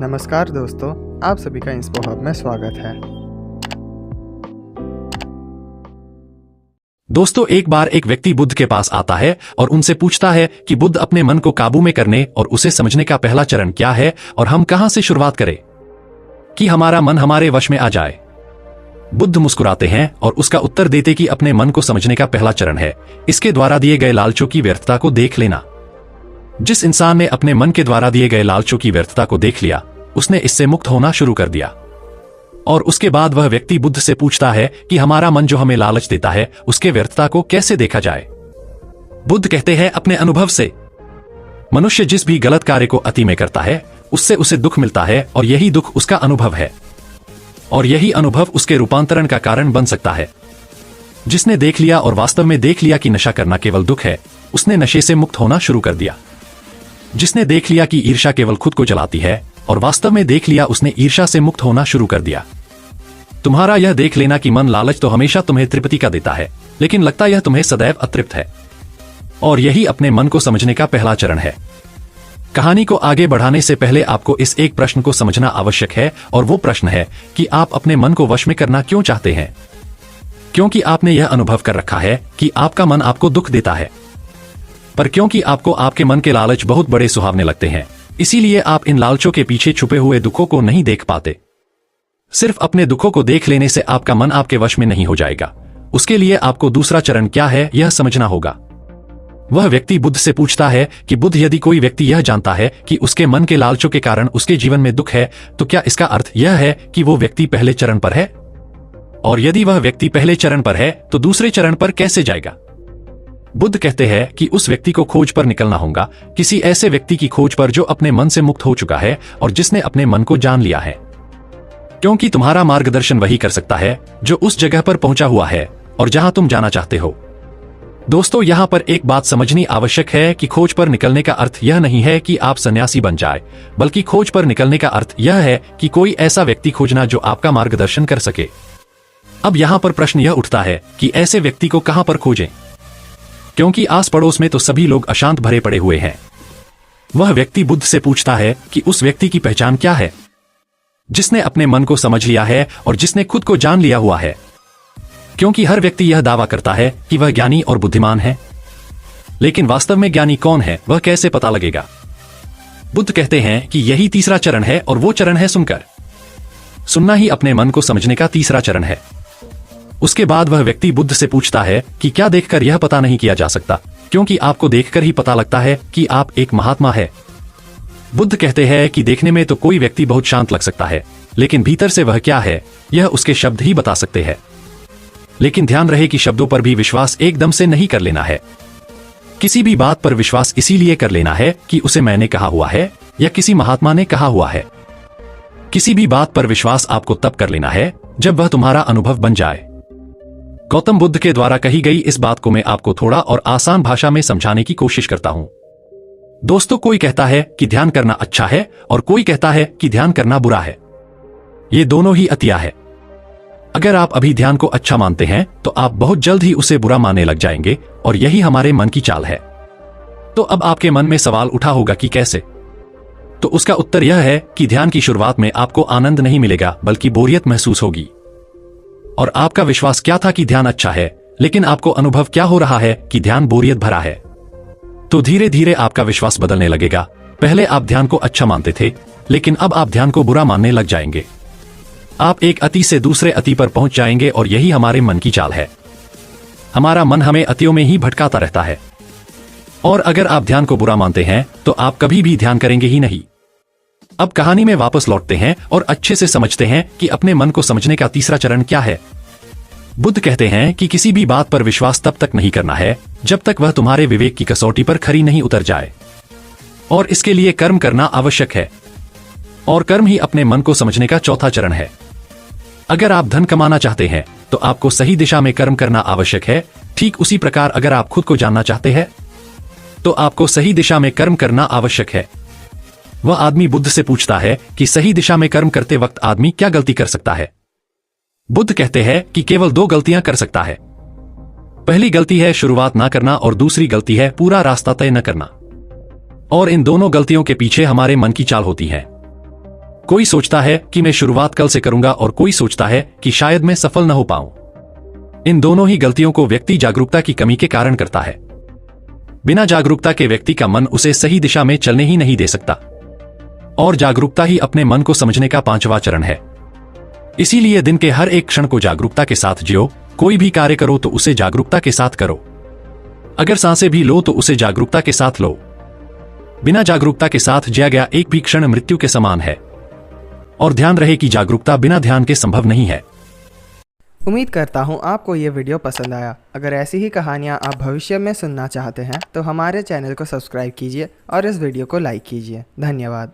नमस्कार दोस्तों, आप सभी का इंस्पो हब में स्वागत है। दोस्तों, एक बार एक व्यक्ति बुद्ध के पास आता है और उनसे पूछता है कि बुद्ध, अपने मन को काबू में करने और उसे समझने का पहला चरण क्या है और हम कहां से शुरुआत करें कि हमारा मन हमारे वश में आ जाए। बुद्ध मुस्कुराते हैं और उसका उत्तर देते कि अपने मन को समझने का पहला चरण है इसके द्वारा दिए गए लालचों की व्यर्थता को देख लेना। जिस इंसान ने अपने मन के द्वारा दिए गए लालचों की व्यर्थता को देख लिया, उसने इससे मुक्त होना शुरू कर दिया। और उसके बाद वह व्यक्ति बुद्ध से पूछता है कि हमारा मन जो हमें लालच देता है, उसके व्यर्थता को कैसे देखा जाए। बुद्ध कहते हैं, अपने अनुभव से। मनुष्य जिस भी गलत कार्य को अति में करता है, उससे उसे दुख मिलता है और यही दुख उसका अनुभव है। और यही अनुभव उसके रूपांतरण का कारण बन सकता है। जिसने देख लिया और वास्तव में देख लिया कि नशा करना केवल दुख है, उसने नशे से मुक्त होना शुरू कर दिया। जिसने देख लिया कि ईर्ष्या केवल खुद को जलाती है और वास्तव में देख लिया, उसने ईर्ष्या से मुक्त होना शुरू कर दिया। तुम्हारा यह देख लेना कि मन लालच तो हमेशा तुम्हें तृप्ति का देता है, लेकिन लगता यह तुम्हें सदैव अतृप्त है। और यही अपने मन को समझने का पहला चरण है। कहानी को आगे बढ़ाने से पहले आपको इस एक प्रश्न को समझना आवश्यक है, और वो प्रश्न है कि आप अपने मन को वश में करना क्यों चाहते हैं। क्योंकि आपने यह अनुभव कर रखा है कि आपका मन आपको दुख देता है, पर क्योंकि आपको आपके मन के लालच बहुत बड़े सुहावने लगते हैं, इसीलिए आप इन लालचों के पीछे छुपे हुए दुखों को नहीं देख पाते। सिर्फ अपने दुखों को देख लेने से आपका मन आपके वश में नहीं हो जाएगा। उसके लिए आपको दूसरा चरण क्या है, यह समझना होगा। वह व्यक्ति बुद्ध से पूछता है कि बुद्ध, यदि कोई व्यक्ति यह जानता है कि उसके मन के लालचों के कारण उसके जीवन में दुख है, तो क्या इसका अर्थ यह है कि वो व्यक्ति पहले चरण पर है? और यदि वह व्यक्ति पहले चरण पर है, तो दूसरे चरण पर कैसे जाएगा? बुद्ध कहते हैं कि उस व्यक्ति को खोज पर निकलना होगा, किसी ऐसे व्यक्ति की खोज पर जो अपने मन से मुक्त हो चुका है और जिसने अपने मन को जान लिया है। क्योंकि तुम्हारा मार्गदर्शन वही कर सकता है जो उस जगह पर पहुंचा हुआ है और जहां तुम जाना चाहते हो। दोस्तों, यहां पर एक बात समझनी आवश्यक है कि खोज पर निकलने का अर्थ यह नहीं है कि आप सन्यासी बन जाए, बल्कि खोज पर निकलने का अर्थ यह है कि कोई ऐसा व्यक्ति खोजना जो आपका मार्गदर्शन कर सके। अब यहां पर प्रश्न यह उठता है कि ऐसे व्यक्ति को कहां पर खोजें, क्योंकि आस पड़ोस में तो सभी लोग अशांत भरे पड़े हुए हैं। वह व्यक्ति बुद्ध से पूछता है कि उस व्यक्ति की पहचान क्या है, जिसने अपने मन को समझ लिया है और जिसने खुद को जान लिया हुआ है। क्योंकि हर व्यक्ति यह दावा करता है कि वह ज्ञानी और बुद्धिमान है, लेकिन वास्तव में ज्ञानी कौन है, वह कैसे पता लगेगा? बुद्ध कहते हैं कि यही तीसरा चरण है, और वो चरण है सुनकर। सुनना ही अपने मन को समझने का तीसरा चरण है। उसके बाद वह व्यक्ति बुद्ध से पूछता है कि क्या देखकर यह पता नहीं किया जा सकता, क्योंकि आपको देखकर ही पता लगता है कि आप एक महात्मा है। बुद्ध कहते हैं कि देखने में तो कोई व्यक्ति बहुत शांत लग सकता है, लेकिन भीतर से वह क्या है, यह उसके शब्द ही बता सकते हैं। लेकिन ध्यान रहे कि शब्दों पर भी विश्वास एकदम से नहीं कर लेना है। किसी भी बात पर विश्वास इसीलिए कर लेना है कि उसे मैंने कहा हुआ है या किसी महात्मा ने कहा हुआ है। किसी भी बात पर विश्वास आपको तब कर लेना है जब वह तुम्हारा अनुभव बन जाए। गौतम बुद्ध के द्वारा कही गई इस बात को मैं आपको थोड़ा और आसान भाषा में समझाने की कोशिश करता हूं। दोस्तों, कोई कहता है कि ध्यान करना अच्छा है और कोई कहता है कि ध्यान करना बुरा है। ये दोनों ही अतिया है। अगर आप अभी ध्यान को अच्छा मानते हैं, तो आप बहुत जल्द ही उसे बुरा मानने लग जाएंगे, और यही हमारे मन की चाल है। तो अब आपके मन में सवाल उठा होगा कि कैसे? तो उसका उत्तर यह है कि ध्यान की शुरुआत में आपको आनंद नहीं मिलेगा, बल्कि बोरियत महसूस होगी। और आपका विश्वास क्या था कि ध्यान अच्छा है, लेकिन आपको अनुभव क्या हो रहा है कि ध्यान बोरियत भरा है। तो धीरे धीरे आपका विश्वास बदलने लगेगा। पहले आप ध्यान को अच्छा मानते थे, लेकिन अब आप ध्यान को बुरा मानने लग जाएंगे। आप एक अति से दूसरे अति पर पहुंच जाएंगे, और यही हमारे मन की चाल है। हमारा मन हमें अतियों में ही भटकाता रहता है। और अगर आप ध्यान को बुरा मानते हैं, तो आप कभी भी ध्यान करेंगे ही नहीं। अब कहानी में वापस लौटते हैं और अच्छे से समझते हैं कि अपने मन को समझने का तीसरा चरण क्या है। बुद्ध कहते हैं कि किसी भी बात पर विश्वास तब तक नहीं करना है जब तक वह तुम्हारे विवेक की कसौटी पर खरी नहीं उतर जाए। और इसके लिए कर्म करना आवश्यक है, और कर्म ही अपने मन को समझने का चौथा चरण है। अगर आप धन कमाना चाहते हैं, तो आपको सही दिशा में कर्म करना आवश्यक है। ठीक उसी प्रकार अगर आप खुद को जानना चाहते हैं, तो आपको सही दिशा में कर्म करना आवश्यक है। वह आदमी बुद्ध से पूछता है कि सही दिशा में कर्म करते वक्त आदमी क्या गलती कर सकता है। बुद्ध कहते हैं कि केवल दो गलतियां कर सकता है। पहली गलती है शुरुआत ना करना, और दूसरी गलती है पूरा रास्ता तय न करना। और इन दोनों गलतियों के पीछे हमारे मन की चाल होती है। कोई सोचता है कि मैं शुरुआत कल से करूंगा और कोई सोचता है कि शायद मैं सफल न हो पाऊं। इन दोनों ही गलतियों को व्यक्ति जागरूकता की कमी के कारण करता है। बिना जागरूकता के व्यक्ति का मन उसे सही दिशा में चलने ही नहीं दे सकता, और जागरूकता ही अपने मन को समझने का 5वां चरण है। इसीलिए दिन के हर एक क्षण को जागरूकता के साथ जियो। कोई भी कार्य करो तो उसे जागरूकता के साथ करो। अगर सांसें भी लो तो उसे जागरूकता के साथ लो। बिना जागरूकता के साथ जिया गया एक भी क्षण मृत्यु के समान है। और ध्यान रहे कि जागरूकता बिना ध्यान के संभव नहीं है। उम्मीद करता हूँ आपको ये वीडियो पसंद आया। अगर ऐसी ही कहानियाँ आप भविष्य में सुनना चाहते हैं तो हमारे चैनल को सब्सक्राइब कीजिए और इस वीडियो को लाइक कीजिए। धन्यवाद।